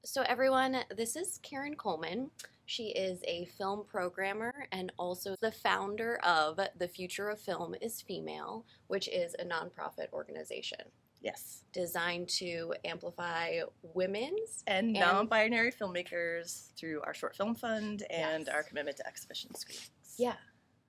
So, everyone, this is Caryn Coleman. She is a film programmer and also the founder of The Future of Film is Female, which is a nonprofit organization Yes. designed to amplify women's And non-binary filmmakers through our short film fund and Yes. our commitment to exhibition screenings. Yeah,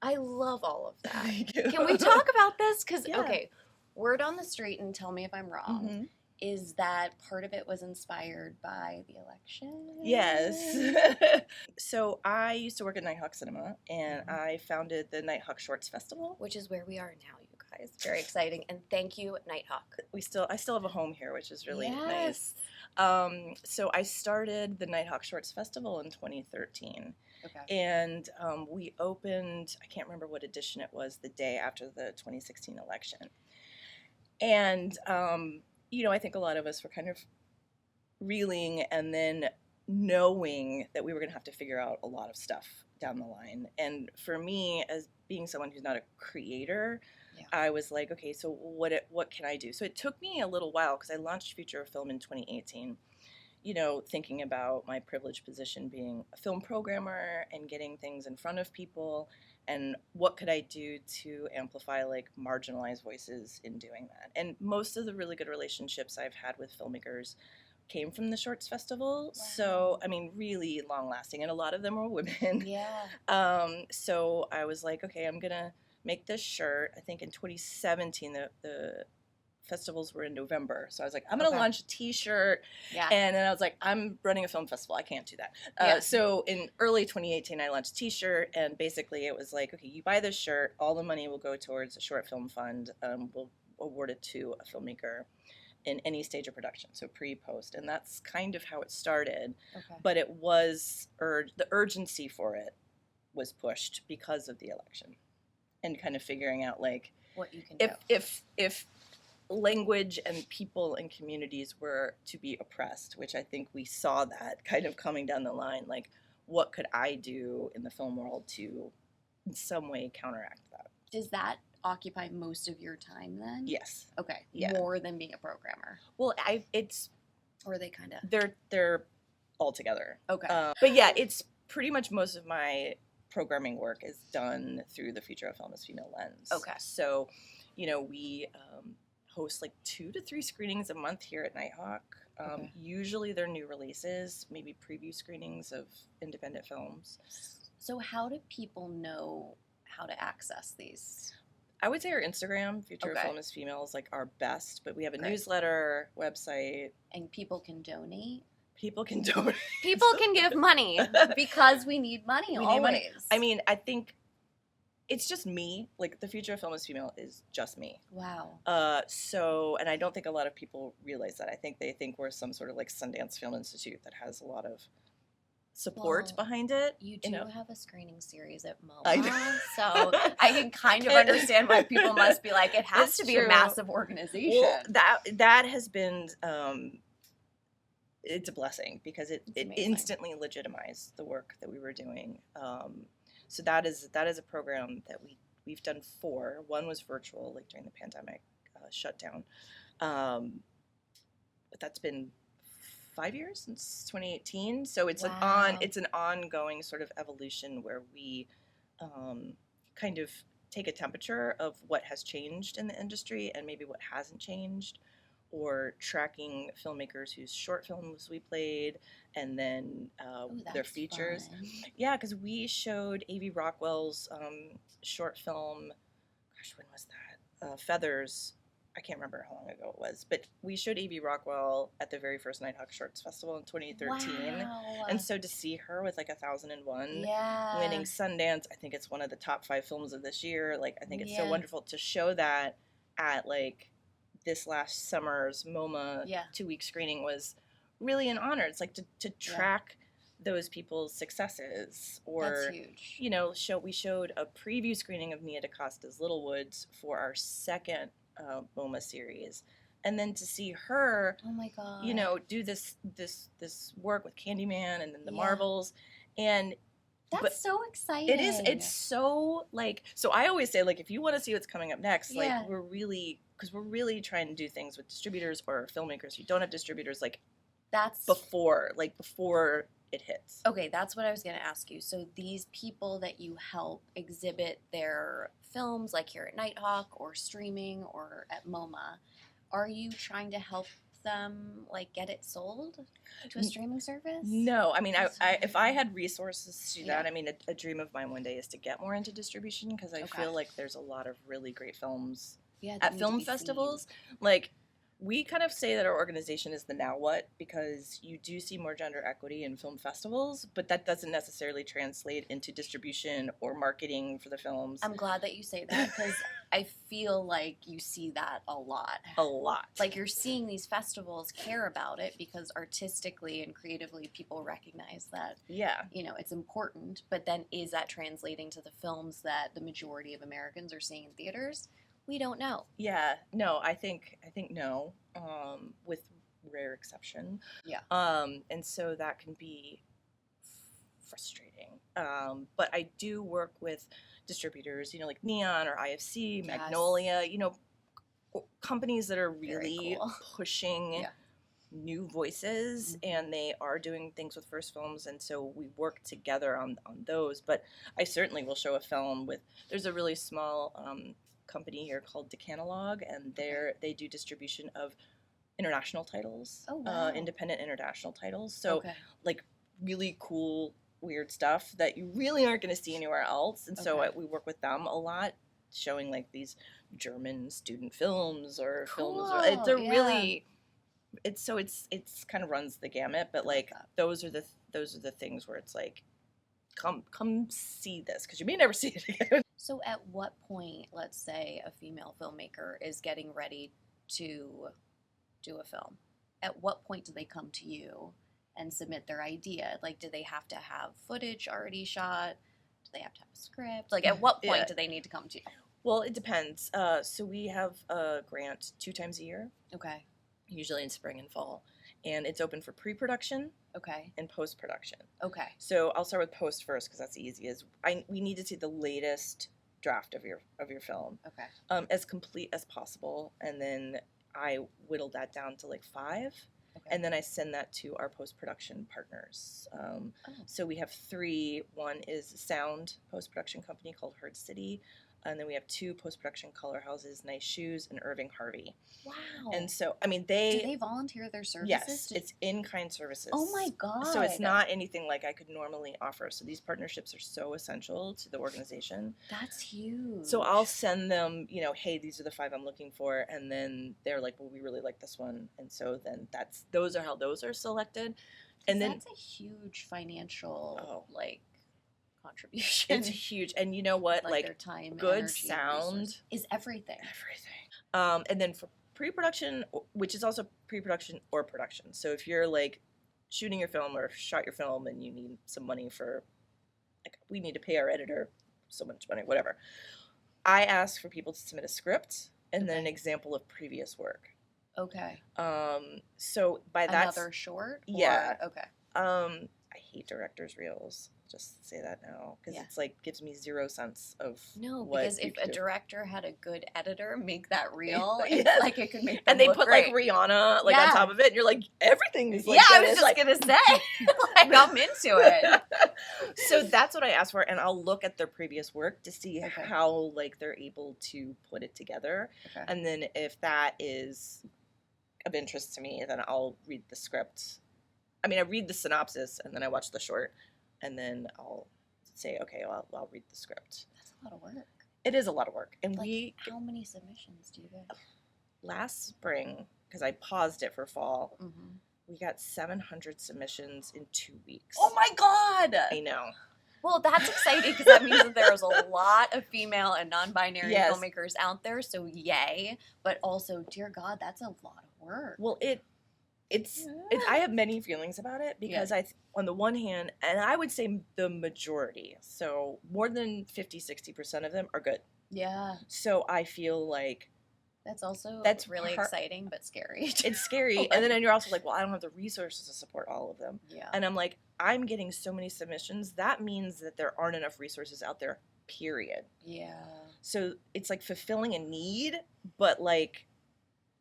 I love all of that. Thank you. Can we talk about this? Because, Yeah. okay, word on the street, and tell me if I'm wrong, Mhm. is that part of it was inspired by the election? Yes. So I used to work at Nighthawk Cinema, and Mhm. I founded the Nighthawk Shorts Festival. Which is where we are now, you guys. Very exciting. And thank you, Nighthawk. I still have a home here, which is really Yes. nice. So I started the Nighthawk Shorts Festival in 2013. Okay. And we opened, I can't remember what edition it was, the day after the 2016 election. And, I think a lot of us were kind of reeling and then knowing that we were going to have to figure out a lot of stuff down the line. And for me, as being someone who's not a creator, Yeah. I was like, okay, so what can I do? So it took me a little while because I launched Future of Film in 2018. Thinking about my privileged position being a film programmer and getting things in front of people, and what could I do to amplify like marginalized voices in doing that. And most of the really good relationships I've had with filmmakers came from the Shorts Festival. Wow. So, I mean, really long lasting, and a lot of them were women. Yeah. So I was like, okay, I'm gonna make this shirt. I think in 2017, the festivals were in November. So I was like, I'm going to Okay. launch a t-shirt. Yeah. And then I was like, I'm running a film festival. I can't do that. Yeah. So in early 2018, I launched a t-shirt. And basically it was like, okay, you buy this shirt. All the money will go towards a short film fund. We'll award it to a filmmaker in any stage of production. So pre, post. And that's kind of how it started. Okay. But it was, the urgency for it was pushed because of the election. And kind of figuring out like, What you can do. if language and people and communities were to be oppressed, which I think we saw that kind of coming down the line, like what could I do in the film world to in some way counteract that? Does that occupy most of your time then? Yes. Okay. Yeah. More than being a programmer. Well, Or are they kind of? they're all together. Okay. But yeah, it's pretty much most of my programming work is done through the Future of Film as Female lens. Okay. So, we host like 2 to 3 screenings a month here at Nighthawk. Okay. Usually they're new releases, maybe preview screenings of independent films. So how do people know how to access these? I would say our Instagram, Future of Okay. Film is Female, is like our best, but we have a Great. newsletter, website. And people can donate? People can donate. People can give money because we need money We need always. money. I mean, I think it's just me. Like, the Future of Film is Female is just me. Wow. And I don't think a lot of people realize that. I think they think we're some sort of like Sundance Film Institute that has a lot of support Well, behind it. You do have a screening series at I do. MoMA, so I can kind of understand why people must be like, it has It's to be a true. massive organization. Well, that has been it's a blessing because it amazing. instantly legitimized the work that we were doing. So that is a program that we've done 4. One was virtual, like during the pandemic shutdown. But that's been 5 years since 2018. So it's Wow. it's an ongoing sort of evolution where we kind of take a temperature of what has changed in the industry and maybe what hasn't changed, or tracking filmmakers whose short films we played, and then Ooh, their that's features. fun. Yeah, because we showed A.V. Rockwell's short film, gosh, when was that? Feathers. I can't remember how long ago it was, but we showed A.V. Rockwell at the very first Nighthawk Shorts Festival in 2013. Wow. And so to see her with like 1001 yeah. winning Sundance, I think it's one of the top 5 films of this year. Like, I think it's so Yeah. wonderful to show that at like this last summer's MoMA Yeah. 2-week screening was really an honor. It's like to track those people's successes, or That's huge. we showed a preview screening of Nia DaCosta's Little Woods for our second MoMA series, and then to see her Oh my god. do this work with Candyman and then the Yeah. Marvels, and That's so exciting. it's so like, so I always say, like, if you want to see what's coming up next, Yeah. like, we're really trying to do things with distributors or filmmakers who don't have distributors, like That's before it hits. okay. That's what I was going to ask you. So these people that you help exhibit their films, like here at Nighthawk or streaming or at MoMA, are you trying to help them like get it sold to a streaming service? No, I mean, I if I had resources to do that, Yeah. I mean, a dream of mine one day is to get more into distribution, because I Okay. feel like there's a lot of really great films Yeah, at film festivals. Like, we kind of say that our organization is the Now What, because you do see more gender equity in film festivals, but that doesn't necessarily translate into distribution or marketing for the films. I'm glad that you say that because I feel like you see that a lot. A lot. Like you're seeing these festivals care about it because artistically and creatively people recognize that, Yeah. you know, it's important, but then is that translating to the films that the majority of Americans are seeing in theaters? We don't know. Yeah, no, I think no, with rare exception. Yeah. And so that can be frustrating. But I do work with distributors, like Neon or IFC, Yes. Magnolia, companies that are Very really cool. pushing Yeah. new voices, and they are doing things with first films, and so we work together on those. But I certainly will show a film there's a really small company here called Decanalog, and they do distribution of international titles. Oh, wow. Independent international titles. So Okay. like really cool, weird stuff that you really aren't going to see anywhere else. And so Okay. we work with them a lot, showing like these German student films or films. Cool, They're yeah. really, it's kind of runs the gamut. But like that. those are the things where it's like, come see this, because you may never see it again. So at what point, let's say a female filmmaker is getting ready to do a film, at what point do they come to you and submit their idea? Like, do they have to have footage already shot? Do they have to have a script? Like, at what point Yeah. do they need to come to you? Well, it depends. So we have a grant 2 times a year, Okay. usually in spring and fall, and it's open for pre-production Okay. and post-production. Okay. So I'll start with post first, because that's the easiest. We need to see the latest draft of your film, Okay. as complete as possible, and then I whittle that down to like 5, Okay. and then I send that to our post-production partners. So we have 3. One is a sound post-production company called Herd City, and then we have 2 post-production color houses, Nice Shoes and Irving Harvey. Wow. And so, I mean, do they volunteer their services? Yes, it's in-kind services. Oh my God. So it's not anything like I could normally offer. So these partnerships are so essential to the organization. That's huge. So I'll send them, hey, these are the 5 I'm looking for, and then they're like, well, we really like this one, and so then those are how those are selected, and then that's a huge financial Oh. contribution. it's huge. And you know what, like their time, good energy, sound resource is everything. And then for pre-production, which is also pre-production or production. So if you're like shooting your film or shot your film and you need some money for, like, we need to pay our editor so much money, whatever, I ask for people to submit a script and then an example of previous work. Okay. So by that, Another short? Yeah. Okay. I hate director's reels. Just say that now, because it's like gives me 0 sense of No, what because you if could a do. director had a good editor make that reel, Yes. it's like it could make them And they look put great. like Rihanna like Yeah. on top of it, and you're like, everything is like. Yeah, I good. was It's just like, gonna say, like I'm into it. So that's what I ask for, and I'll look at their previous work to see Okay. how like they're able to put it together, Okay. and then if that is of interest to me, then I'll read the script. I mean, I read the synopsis, and then I watch the short, and then I'll say, okay, well, I'll read the script. That's a lot of work. It is a lot of work, and Like, how many submissions do you get? last spring, because I paused it for fall, Mm-hmm. we got 700 submissions in 2 weeks. Oh my God! I know. Well, that's exciting because that means that there's a lot of female and non-binary Yes. filmmakers out there. So yay! But also, dear God, that's a lot of work. Well, I have many feelings about it, because on the one hand, and I would say the majority, so more than 50-60% of them are good. Yeah, So I feel like that's really exciting but scary. it's scary. And then you're also like, well, I don't have the resources to support all of them. Yeah. And I'm like, I'm getting so many submissions. That means that there aren't enough resources out there, period. Yeah. So it's like fulfilling a need, but like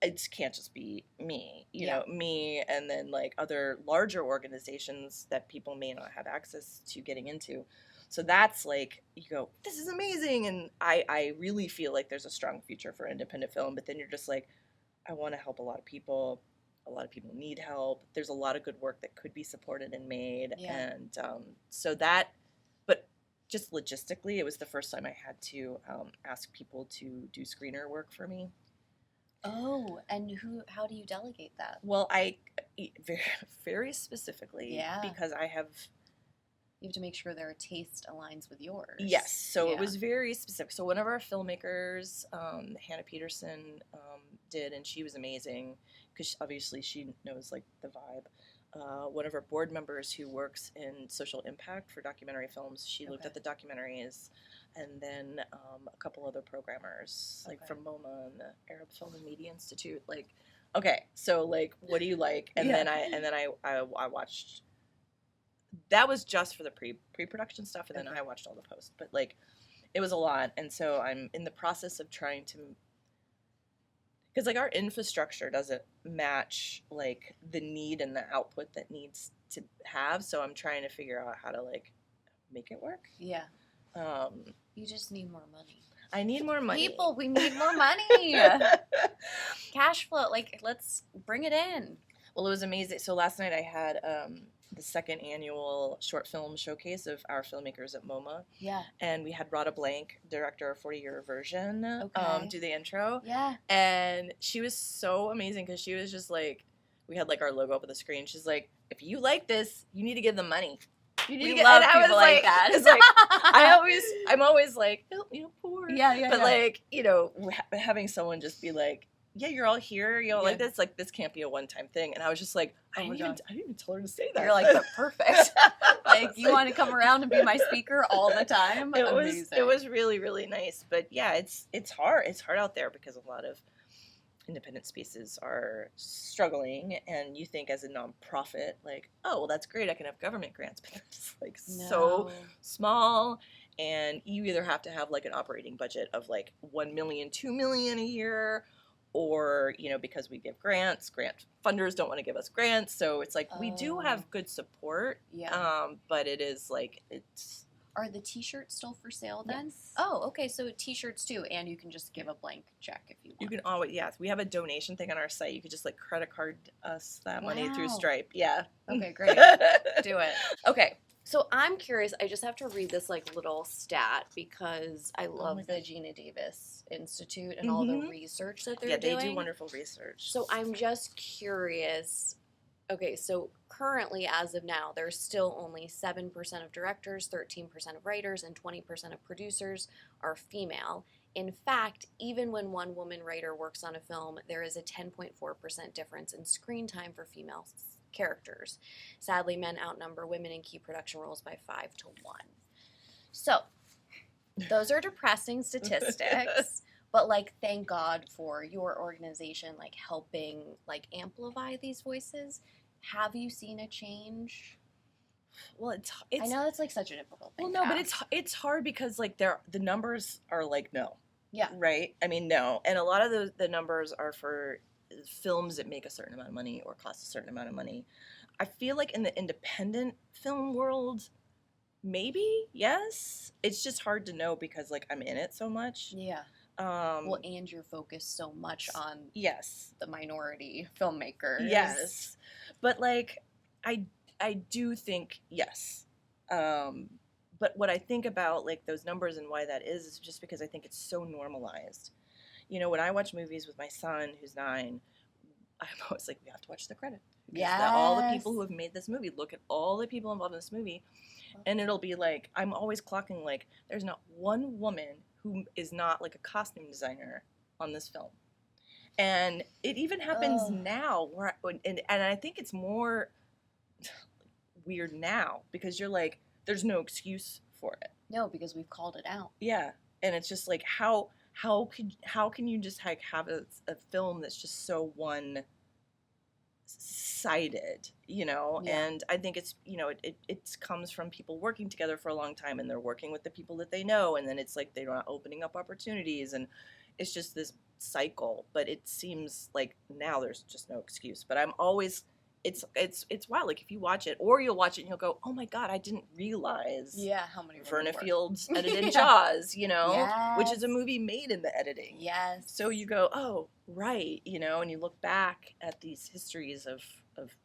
it can't just be me, you Yeah. know, me and then like other larger organizations that people may not have access to getting into. So that's like, you go, this is amazing. And I really feel like there's a strong future for independent film, but then you're just like, I want to help a lot of people. A lot of people need help. There's a lot of good work that could be supported and made. Yeah. And so that, but just logistically, it was the first time I had to ask people to do screener work for me. Oh, and how do you delegate that? Well, I very, very specifically, Yeah. because I have. You have to make sure their taste aligns with yours. Yes, so Yeah. it was very specific. So one of our filmmakers, Hannah Peterson, did, and she was amazing because obviously she knows like the vibe. One of our board members who works in social impact for documentary films, she looked at the documentaries, and then a couple other programmers like from MoMA and the Arab Film and Media Institute. Like, okay, so like, what do you like? And then I watched. That was just for the pre-production stuff, and then I watched all the post. But like, it was a lot, and so I'm in the process of trying to, because like our infrastructure doesn't match like the need and the output that needs to have. So I'm trying to figure out how to like make it work. Yeah. You just need more money. I need more money. People, we need more money. Cash flow, like let's bring it in. Well, it was amazing. So last night I had the second annual short film showcase of our filmmakers at MoMA. Yeah. And we had Rada Blank, director of 40-Year Version, do the intro. Yeah. And she was so amazing because she was just like, we had like our logo up on the screen. She's like, if you like this, you need to give them money. You need to get, love and people like that. It's like, I'm always like, help me, I'm poor. Yeah. But like, you know, having someone just be like, yeah, you're all here, you know, like this can't be a one-time thing. And I was just like, I didn't even tell her to say that. You're like, but perfect. Like, you want to come around and be my speaker all the time? It was really, really nice. But yeah, it's hard. It's hard out there because a lot of independent spaces are struggling, and you think as a nonprofit, like, oh, well, that's great, I can have government grants, but they're just like so small. And you either have to have like an operating budget of like 1 million, 2 million a year, or, you know, because we give grants, grant funders don't want to give us grants. So it's like, we do have good support. Yeah. But it is like, it's. Are the t-shirts still for sale then? Yes. Oh, okay. So t-shirts too. And you can just give a blank check if you want. You can always, yes. We have a donation thing on our site. You could just like credit card us that money through Stripe. Yeah. Okay, great. Do it. Okay. So I'm curious, I just have to read this like little stat because I love the Geena Davis Institute and all the research that they're doing. Yeah, they do wonderful research. So I'm just curious. Okay, so currently, as of now, there's still only 7% of directors, 13% of writers, and 20% of producers are female. In fact, even when one woman writer works on a film, there is a 10.4% difference in screen time for female characters. Sadly, men outnumber women in key production roles by 5 to 1. So, those are depressing statistics. But, like, thank God for your organization, like, helping, like, amplify these voices. Have you seen a change? Well, it's I know that's, like, such a difficult thing. Well, no, but it's hard because, like, the numbers are, like, no. Yeah. Right? I mean, no. And a lot of the numbers are for films that make a certain amount of money or cost a certain amount of money. I feel like in the independent film world, maybe, yes. It's just hard to know because, like, I'm in it so much. Yeah. Well, and you're focused so much on the minority filmmakers. Yes. But, like, I do think, yes. But what I think about, like, those numbers and why that is just because I think it's so normalized. You know, when I watch movies with my son, who's 9, I'm always like, we have to watch the credit. Yeah. All the people who have made this movie, look at all the people involved in this movie. And it'll be like, I'm always clocking, like, there's not one woman who is not, like, a costume designer on this film. And it even happens now, where and I think it's more weird now, because you're like, there's no excuse for it. No, because we've called it out. Yeah. And it's just like, how can you just like have a film that's just so one-sided, you know? Yeah. And I think it's, you know, it comes from people working together for a long time, and they're working with the people that they know, and then it's like they're not opening up opportunities, and it's just this cycle, but it seems like now there's just no excuse. But I'm always, it's wild. Like if you watch it, or you'll watch it and you'll go, oh my God, I didn't realize. Yeah, how many Verna were. Fields edited Yeah. Jaws, you know, Yes. which is a movie made in the editing. Yes. So you go, oh, right, you know, and you look back at these histories of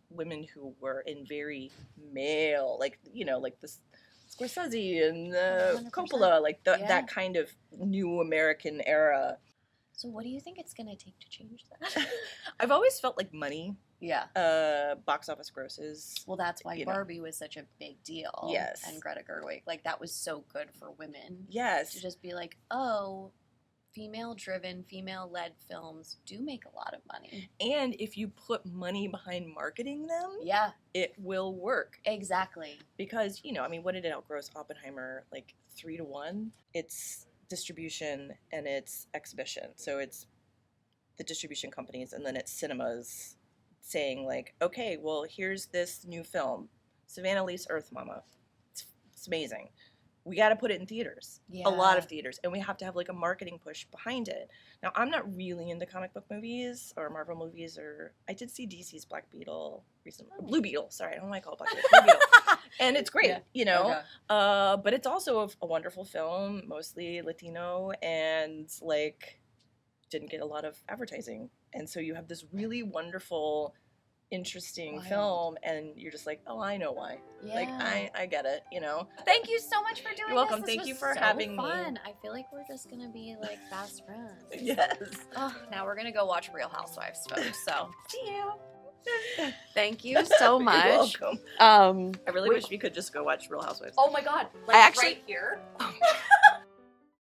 women who were in very male, like, you know, like this Scorsese and 100%. Coppola, like Yeah. that kind of new American era. So what do you think it's going to take to change that? I've always felt like money, Yeah. box office grosses. Well, that's why You know. Barbie was such a big deal. Yes. And Greta Gerwig. Like, that was so good for women. Yes. To just be like, oh, female-driven, female-led films do make a lot of money. And if you put money behind marketing them, Yeah, it will work. exactly. Because, you know, I mean, what did it outgross Oppenheimer? Like 3-1? It's distribution and it's exhibition. So it's the distribution companies and then it's cinemas saying like, okay, well, here's this new film, Savannah Leaf's Earth Mama. It's amazing. We got to put it in theaters, Yeah. a lot of theaters, and we have to have like a marketing push behind it. Now, I'm not really into comic book movies or Marvel movies, or I did see DC's Black Beetle recently. Blue Beetle, sorry, I don't know why I call it Black Beetle. Blue Beetle. And it's great, Yeah. you know, Okay. but it's also a wonderful film, mostly Latino, and like didn't get a lot of advertising. And so you have this really wonderful, interesting Wild. film, and you're just like, oh, I know why. Yeah. Like, I get it, you know? Thank you so much for doing You're welcome. this. Thank This you was for so having me. fun. I feel like we're just going to be like fast friends. Yes. Oh, now we're going to go watch Real Housewives, folks. So See you. thank you so much. You're welcome. Um, I really wish we could just go watch Real Housewives. oh my God. Like I actually- right here.